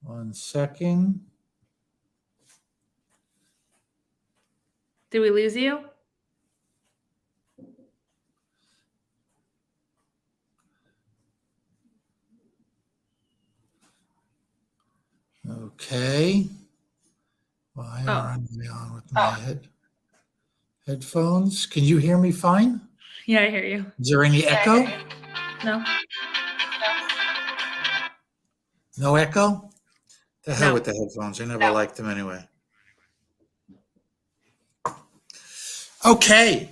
1 second. Did we lose you? Okay. Why aren't we on with my headphones? Can you hear me fine? Yeah, I hear you. Is there any echo? No. No echo? The hell No. with the headphones. I never liked them anyway. Okay.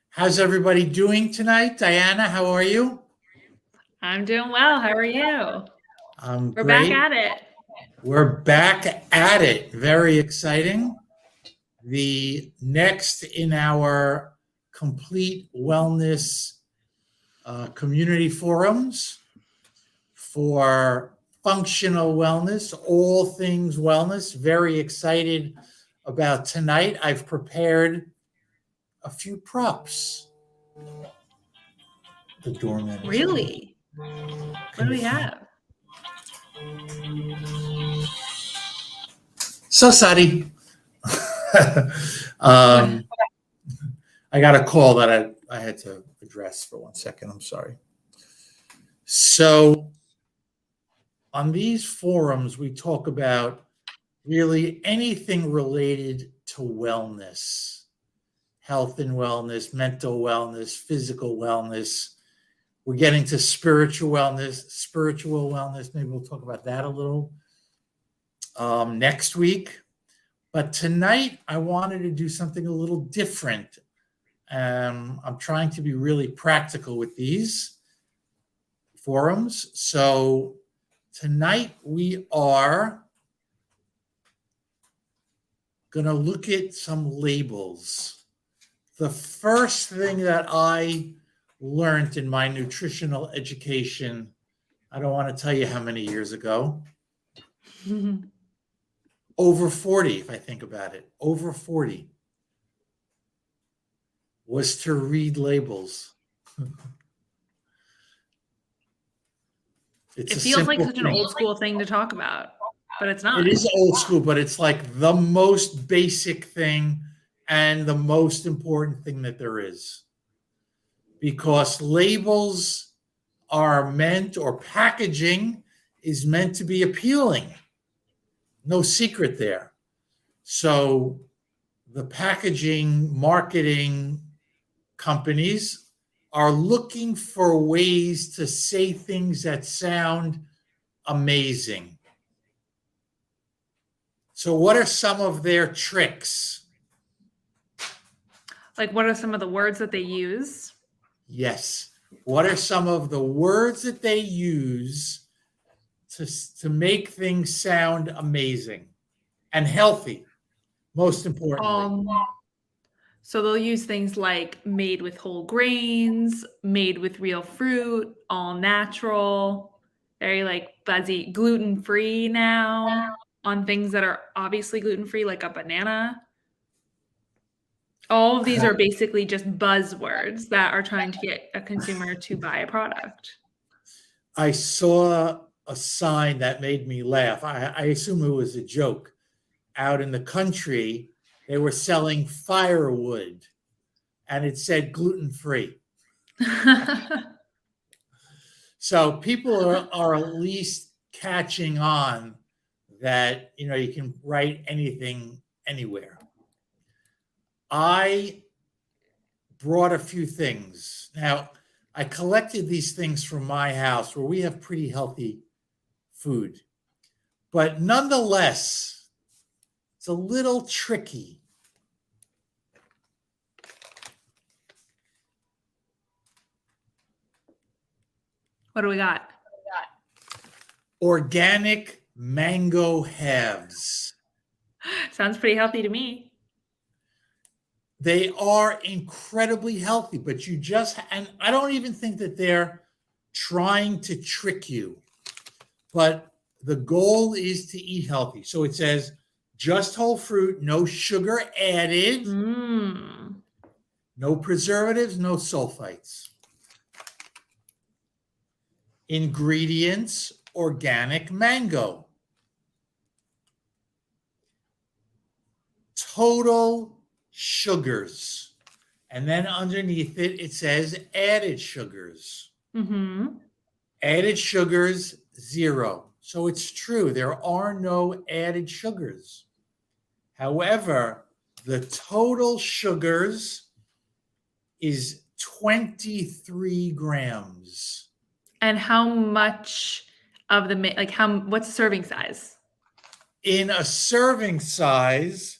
How's everybody doing tonight? Diana, how are you? I'm doing well. How are you? We're back at it. We're back at it. Very exciting. The next in our complete wellness community forums for functional wellness, all things wellness. Very excited about tonight. I've prepared a few props. The doorman. Really? What do we have? So sorry. I got a call that I had to address for 1 second. I'm sorry. So on these forums, we talk about really anything related to wellness, health and wellness, mental wellness, physical wellness. We're getting to spiritual wellness. Maybe we'll talk about that a little next week. But tonight, I wanted to do something a little different. I'm trying to be really practical with these forums. So tonight, we are going to look at some labels. The first thing that I learned in my nutritional education, I don't want to tell you how many years ago, over 40, if I think about it, over 40, was to read labels. It feels like such an old school thing to talk about, but it's not. It is old school, but it's like the most basic thing and the most important thing that there is. Because labels are meant, or packaging is meant to be appealing. No secret there. So the packaging marketing companies are looking for ways to say things that sound amazing. So what are some of their tricks? Like, what are some of the words that they use? Yes. What are some of the words that they use to make things sound amazing and healthy, most importantly? So they'll use things like made with whole grains, made with real fruit, all natural, very like buzzy, gluten-free now on things that are obviously gluten-free, like a banana. All of these are basically just buzzwords that are trying to get a consumer to buy a product. I saw a sign that made me laugh. I assume it was a joke. Out in the country, they were selling firewood, and it said gluten-free. So people are at least catching on that, you can write anything anywhere. I brought a few things. Now, I collected these things from my house where we have pretty healthy food. But nonetheless, it's a little tricky. What do we got? Organic mango halves. Sounds pretty healthy to me. They are incredibly healthy, but and I don't even think that they're trying to trick you, but the goal is to eat healthy. So it says just whole fruit, no sugar added, no preservatives, no sulfites. Ingredients: organic mango. Total sugars. And then underneath it, it says added sugars. Mm-hmm. Added sugars, 0. So it's true, there are no added sugars. However, the total sugars is 23 grams. And how much of the, like, what's the serving size? In a serving size,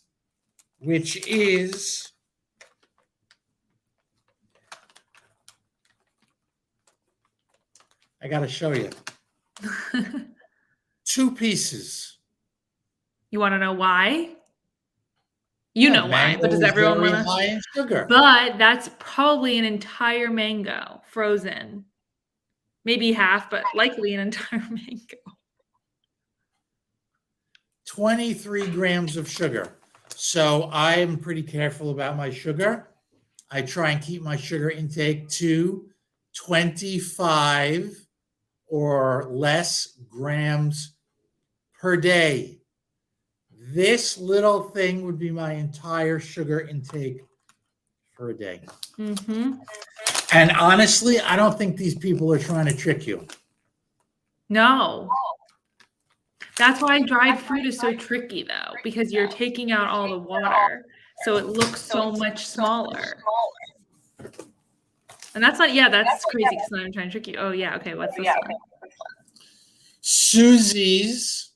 which is I got to show you. 2 pieces. You want to know why? You know why, but does everyone want to? High in sugar. But that's probably an entire mango frozen. Maybe half, but likely an entire mango. 23 grams of sugar. So I'm pretty careful about my sugar. I try and keep my sugar intake to 25 or less grams per day. This little thing would be my entire sugar intake for a day. Mm-hmm. And honestly, I don't think these people are trying to trick you. No. That's why dried fruit is so tricky, though, because you're taking out all the water, so it looks so much smaller. And that's not, that's crazy because I'm trying to trick you. Oh, yeah, okay, what's this one? Susie's,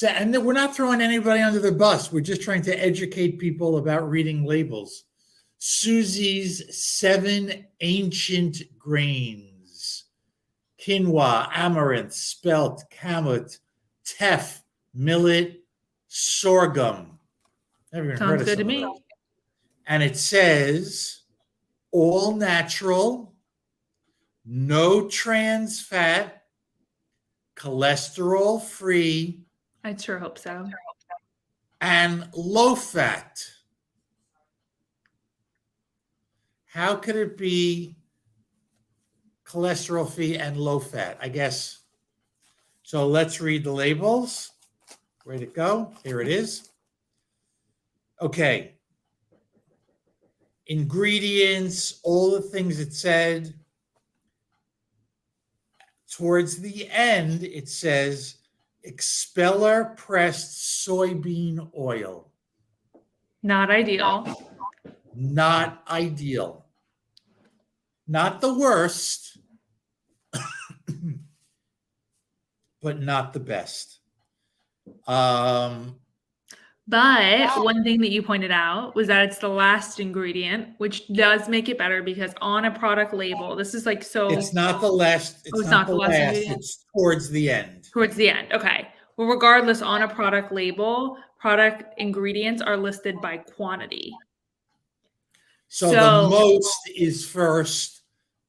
and we're not throwing anybody under the bus. We're just trying to educate people about reading labels. Susie's 7 ancient grains: quinoa, amaranth, spelt, kamut, teff, millet, sorghum. Never even heard Sounds of good to some of me. those. And it says all natural, no trans fat, cholesterol free, I sure hope so. and low fat. How could it be cholesterol free and low fat? I guess. So let's read the labels. Where'd it go? Here it is. Okay. Ingredients, all the things it said. Towards the end, it says expeller pressed soybean oil. Not ideal. Not ideal. Not the worst, but not the best. But one thing that you pointed out was that it's the last ingredient, which does make it better because on a product label, this is like so. It's not the last. It's not the last. Ingredient? It's towards the end. Towards the end. Okay. Well, regardless, on a product label, product ingredients are listed by quantity. So the most is first,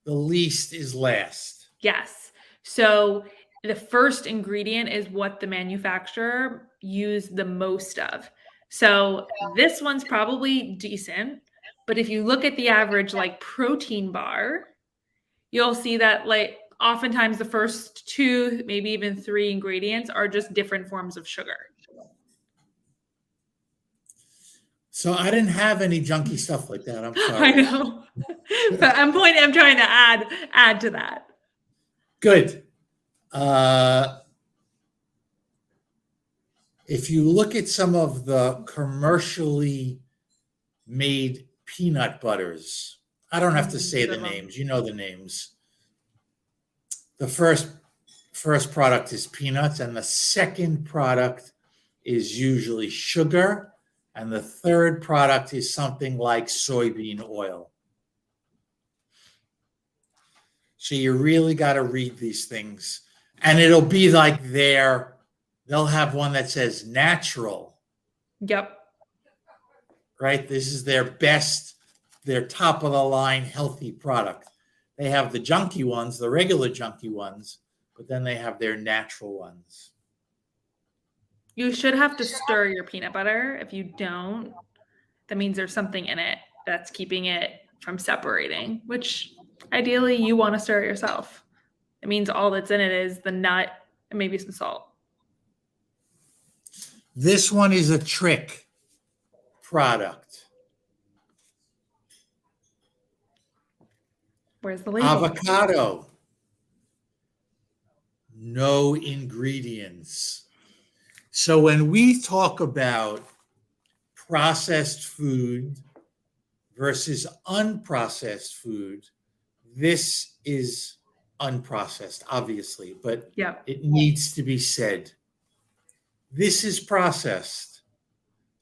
the least is last. Yes. So the first ingredient is what the manufacturer used the most of. So this one's probably decent, but if you look at the average like protein bar, you'll see that like oftentimes the first 2, maybe even 3 ingredients are just different forms of sugar. So I didn't have any junky stuff like that. I'm sorry. I know. But I'm trying to add to that. Good. If you look at some of the commercially made peanut butters, I don't have to say the names. You know the names. The first product is peanuts, and the second product is usually sugar, and the third product is something like soybean oil. So you really got to read these things. And it'll be like they'll have one that says natural. Yep. Right? This is their best, their top of the line healthy product. They have the junky ones, the regular junky ones, but then they have their natural ones. You should have to stir your peanut butter. If you don't, that means there's something in it that's keeping it from separating, which ideally you want to stir it yourself. It means all that's in it is the nut and maybe some salt. This one is a trick product. Where's the label? Avocado. No ingredients. So when we talk about processed food versus unprocessed food, this is unprocessed, obviously, but Yep. it needs to be said. This is processed.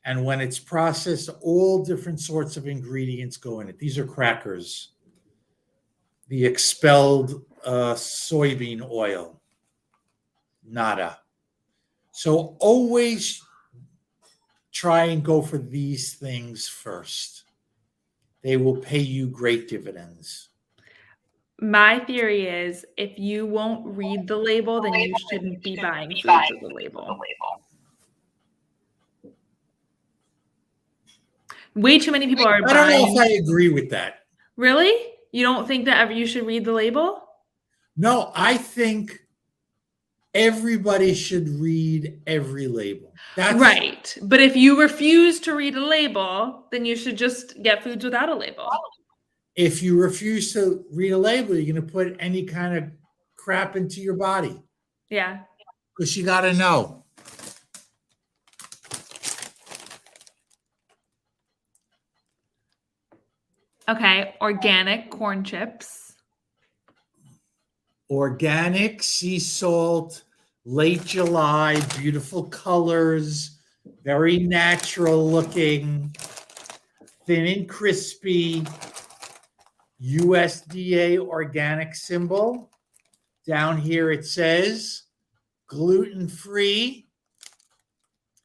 And when it's processed, all different sorts of ingredients go in it. These are crackers. The expelled soybean oil. Nada. So always try and go for these things first. They will pay you great dividends. My theory is if you won't read the label, then you shouldn't be buying foods with the label. Way too many people are I don't know buying. if I agree with that. Really? You don't think that ever you should read the label? No, I think everybody should read every label. That's Right. But if you refuse to read a label, then you should just get foods without a label. If you refuse to read a label, you're going to put any kind of crap into your body Yeah. because you got to know. Okay. Organic corn chips. Organic, sea salt, late July, beautiful colors, very natural looking, thin and crispy, USDA organic symbol. Down here it says gluten-free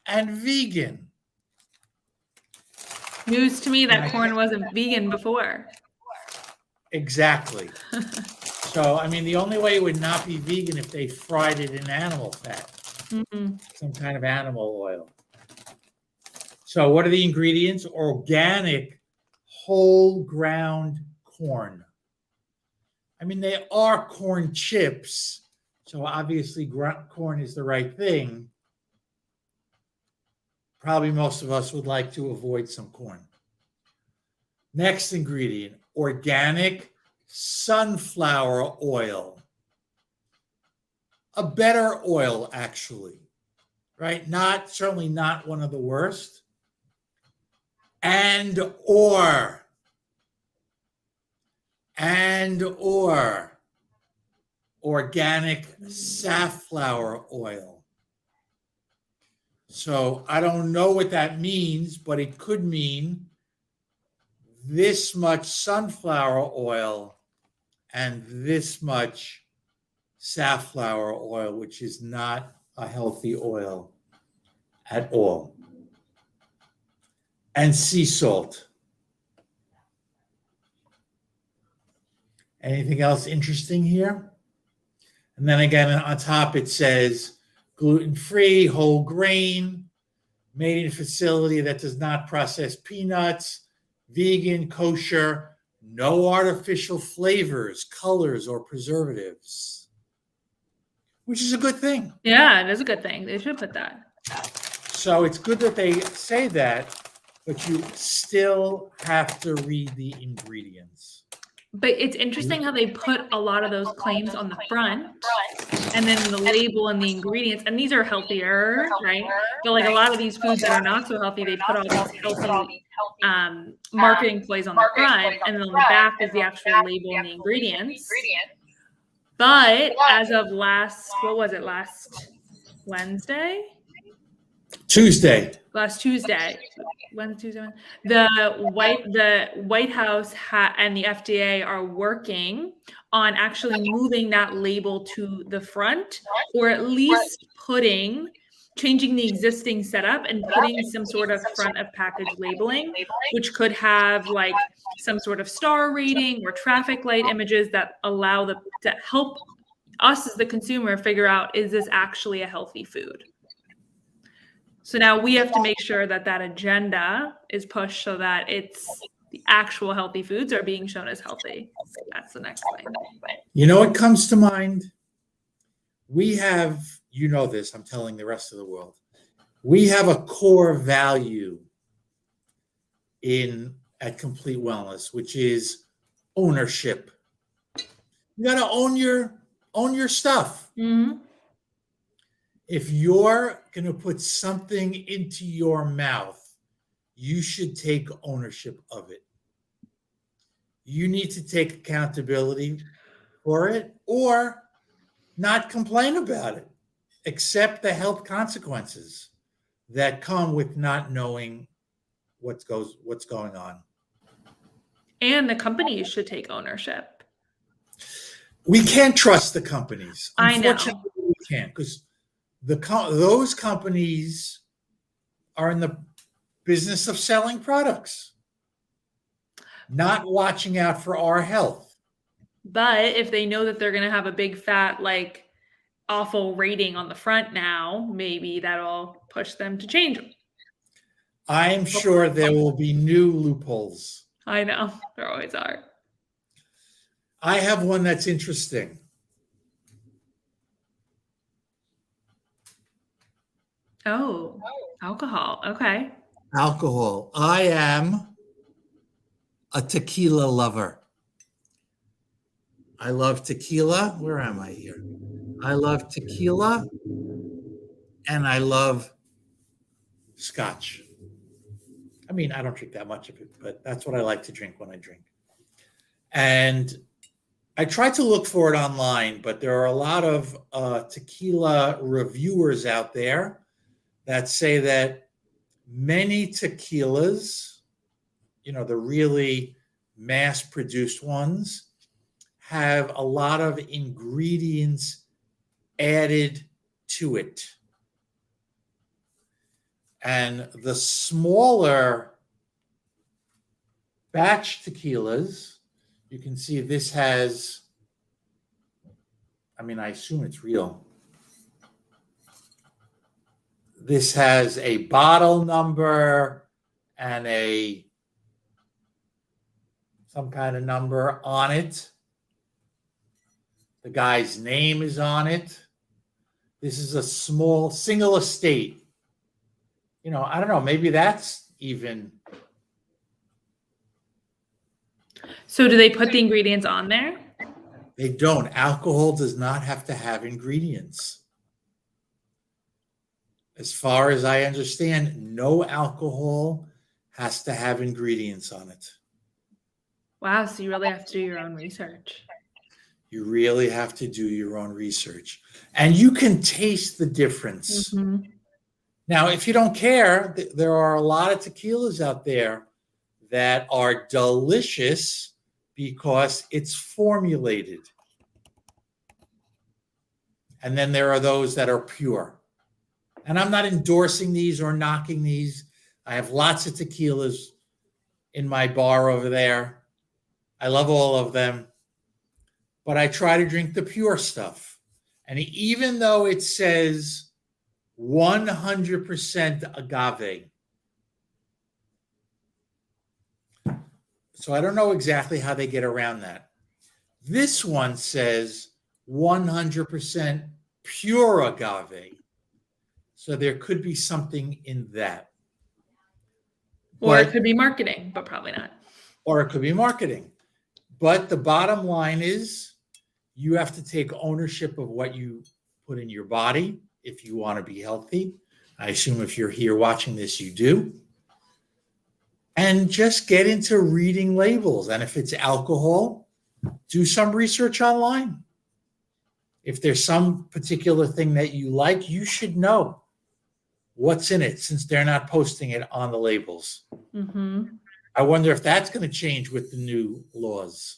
and vegan. News to me that corn wasn't vegan before. Exactly. So, I mean, the only way it would not be vegan if they fried it in animal fat, some kind of animal oil. So what are the ingredients? Organic whole ground corn. I mean, they are corn chips, so obviously corn is the right thing. Probably most of us would like to avoid some corn. Next ingredient, organic sunflower oil. A better oil, actually, right? Certainly not one of the worst. And or organic safflower oil. So I don't know what that means, but it could mean this much sunflower oil and this much safflower oil, which is not a healthy oil at all. And sea salt. Anything else interesting here? And then again, on top it says gluten-free, whole grain, made in a facility that does not process peanuts, vegan, kosher, no artificial flavors, colors, or preservatives, which is a good thing. Yeah, it is a good thing. They should put that. So it's good that they say that, but you still have to read the ingredients. But it's interesting how they put a lot of those claims on the front and then the label and the ingredients. And these are healthier, right? But like a lot of these foods that are not so healthy, they put all these healthy marketing plays on the front. And then on the back is the actual label and the ingredients. But as of last Wednesday? Last Tuesday, the White House and the FDA are working on actually moving that label to the front, or at least changing the existing setup and putting some sort of front of package labeling, which could have like some sort of star rating or traffic light images that that help us as the consumer figure out, is this actually a healthy food? So now we have to make sure that agenda is pushed so that it's The actual healthy foods are being shown as healthy. That's the next thing. You know what comes to mind? We have, you know this, I'm telling the rest of the world. We have a core value at Complete Wellness, which is ownership. You got to own your stuff. Mm-hmm. If you're going to put something into your mouth, you should take ownership of it. You need to take accountability for it or not complain about it. Accept the health consequences that come with not knowing what's going on. And the companies should take ownership. We can't trust the companies. I know. Unfortunately, we can't, because those companies are in the business of selling products, not watching out for our health. But if they know that they're going to have a big fat, like, awful rating on the front now, maybe that'll push them to change them. I am sure there will be new loopholes. I know. There always are. I have one that's interesting. Oh, alcohol. Okay. Alcohol. I am a tequila lover. I love tequila. Where am I here? I love tequila and I love scotch. I mean, I don't drink that much of it, but that's what I like to drink when I drink. And I tried to look for it online, but there are a lot of tequila reviewers out there that say that many tequilas, the really mass-produced ones, have a lot of ingredients added to it. And the smaller batch tequilas, you can see this has, I assume it's real. This has a bottle number and some kind of number on it. The guy's name is on it. This is a small single estate. I don't know, maybe that's even. So do they put the ingredients on there? They don't. Alcohol does not have to have ingredients. As far as I understand, no alcohol has to have ingredients on it. Wow, so you really have to do your own research. You really have to do your own research. And you can taste the difference. Mm-hmm. Now, if you don't care, there are a lot of tequilas out there that are delicious because it's formulated. And then there are those that are pure. And I'm not endorsing these or knocking these. I have lots of tequilas in my bar over there. I love all of them. But I try to drink the pure stuff. And even though it says 100% agave, so I don't know exactly how they get around that. This one says 100% pure agave. So there could be something in that. Or it could be marketing, but probably not. Or it could be marketing. But the bottom line is you have to take ownership of what you put in your body if you want to be healthy. I assume if you're here watching this, you do. And just get into reading labels. And if it's alcohol, do some research online. If there's some particular thing that you like, you should know what's in it since they're not posting it on the labels. Mm-hmm. I wonder if that's going to change with the new laws.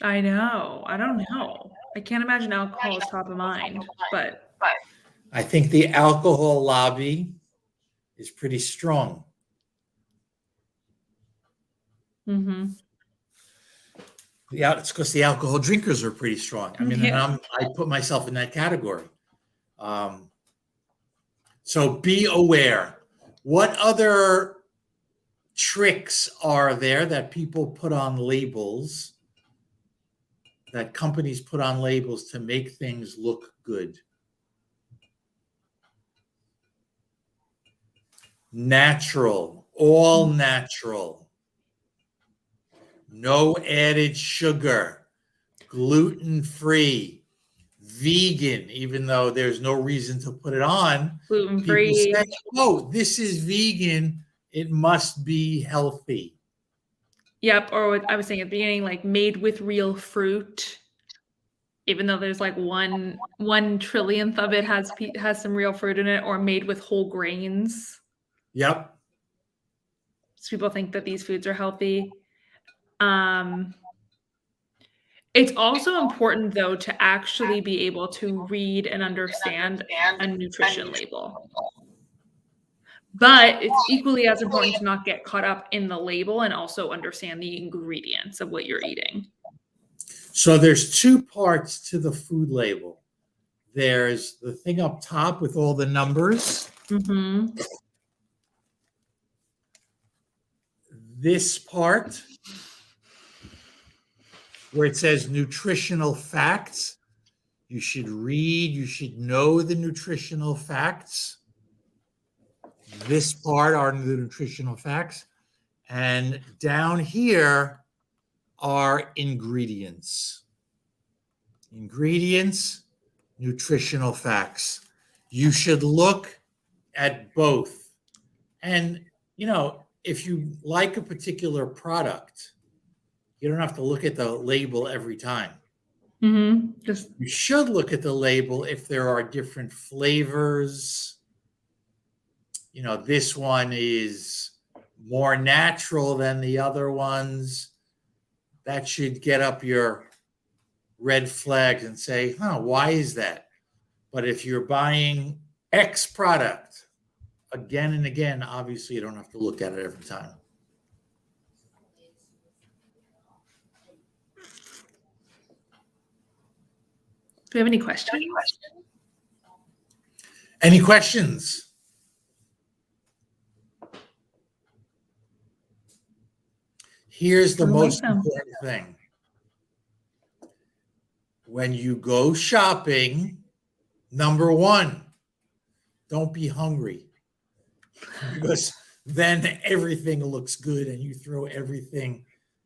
I know. I don't know. I can't imagine alcohol is top of mind, but I think the alcohol lobby is pretty strong. mm-hmm. Yeah, it's because the alcohol drinkers are pretty strong. Yeah. I put myself in that category. So be aware. What other tricks are there that people put on labels, that companies put on labels to make things look good? Natural, all natural, no added sugar, gluten-free, vegan, even though there's no reason to put it on. Gluten People free. say, oh, this is vegan, it must be healthy. Yep. Or what I was saying at the beginning, like made with real fruit, even though there's like one trillionth of it has some real fruit in it, or made with whole grains. Yep. So people think that these foods are healthy. It's also important, though, to actually be able to read and understand a nutrition label. But it's equally as important to not get caught up in the label and also understand the ingredients of what you're eating. So there's two parts to the food label. There's the thing up top with all the numbers. Mm-hmm. This part where it says nutritional facts, you should read, you should know the nutritional facts. This part are the nutritional facts. And down here are ingredients. Ingredients, nutritional facts. You should look at both. And, if you like a particular product, you don't have to look at the label every time. Mm-hmm. You should look at the label if there are different flavors. This one is more natural than the other ones. That should get up your red flags and say, why is that? But if you're buying X product again and again, obviously you don't have to look at it every time. Do we have any questions? Any questions? Here's the most important thing. When you go shopping, number one, don't be hungry, because then everything looks good and you throw everything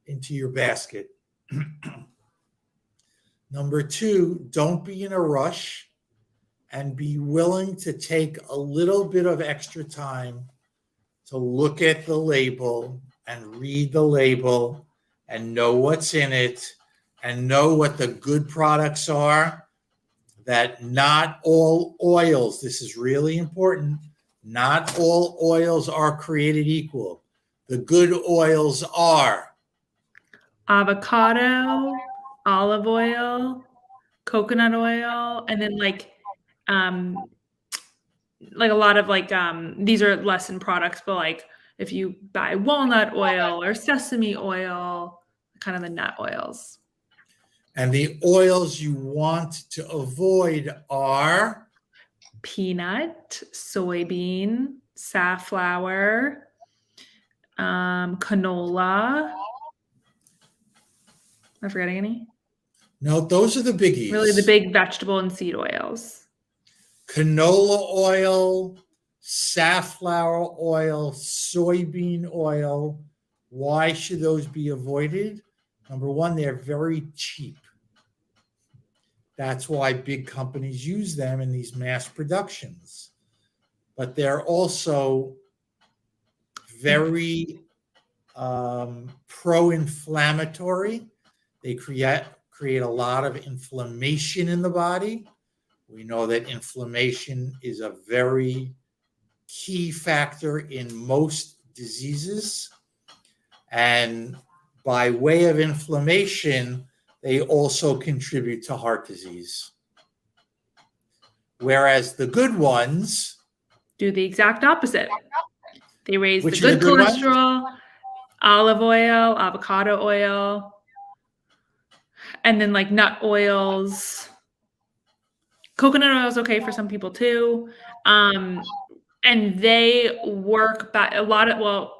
into your basket. Number two, don't be in a rush and be willing to take a little bit of extra time to look at the label and read the label and know what's in it and know what the good products are, that not all oils, this is really important, not all oils are created equal. The good oils are avocado, olive oil, coconut oil, and then like a lot of these are lesson products, but like if you buy walnut oil or sesame oil, kind of the nut oils. And the oils you want to avoid are peanut, soybean, safflower, canola. Am I forgetting any? No, those are the biggies. Really the big vegetable and seed oils. Canola oil, safflower oil, soybean oil. Why should those be avoided? Number one, they're very cheap. That's why big companies use them in these mass productions. But they're also very pro-inflammatory. They create a lot of inflammation in the body. We know that inflammation is a very key factor in most diseases. And by way of inflammation, they also contribute to heart disease. Whereas the good ones do the exact opposite. They raise the good cholesterol, olive oil, avocado oil, and then like nut oils. Coconut oil is okay for some people too. And they work by a lot of,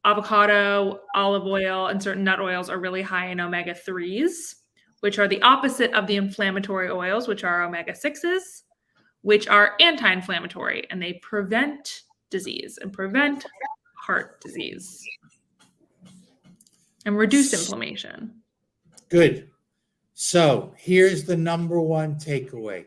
avocado, olive oil, and certain nut oils are really high in omega-3s, which are the opposite of the inflammatory oils, which are omega-6s, which are anti-inflammatory, and they prevent disease and prevent heart disease and reduce inflammation. Good. So here's the number one takeaway.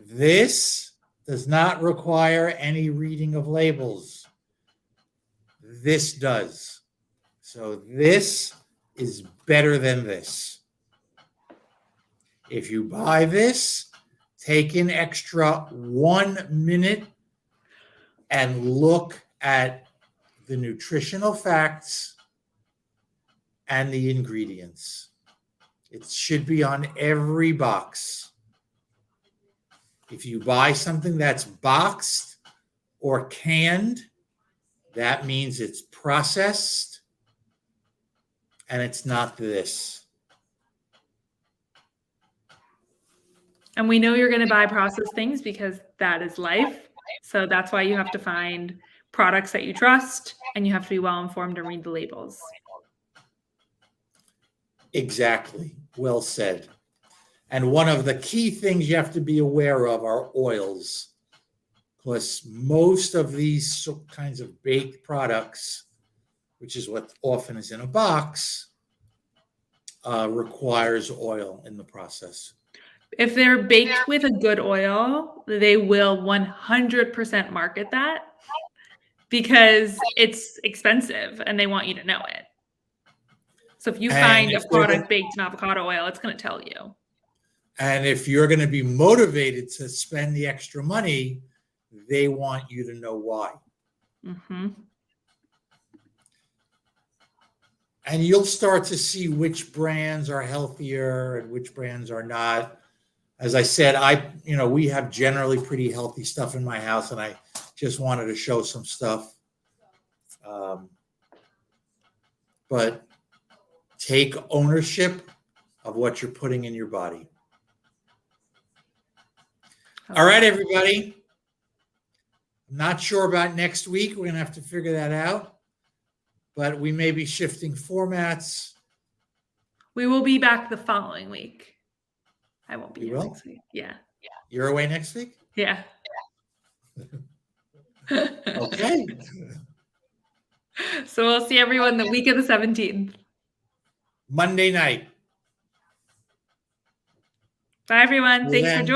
This does not require any reading of labels. This does. So this is better than this. If you buy this, take an extra 1 minute and look at the nutritional facts and the ingredients. It should be on every box. If you buy something that's boxed or canned, that means it's processed and it's not this. And we know you're going to buy processed things because that is life. So that's why you have to find products that you trust, and you have to be well informed and read the labels. Exactly. Well said. And one of the key things you have to be aware of are oils, because most of these kinds of baked products, which is what often is in a box, requires oil in the process. If they're baked with a good oil, they will 100% market that because it's expensive and they want you to know it. So if you find a product baked in avocado oil, it's going to tell you. And if you're going to be motivated to spend the extra money, they want you to know why. Mm-hmm. And you'll start to see which brands are healthier and which brands are not. As I said, we have generally pretty healthy stuff in my house, and I just wanted to show some stuff. But take ownership of what you're putting in your body. All right, everybody. I'm not sure about next week. We're going to have to figure that out. But we may be shifting formats. We will be back the following week. I won't be here next week. Yeah. You're away next week? Yeah. Okay. So we'll see everyone the week of the 17th. Monday night. Bye, everyone. Thanks for joining.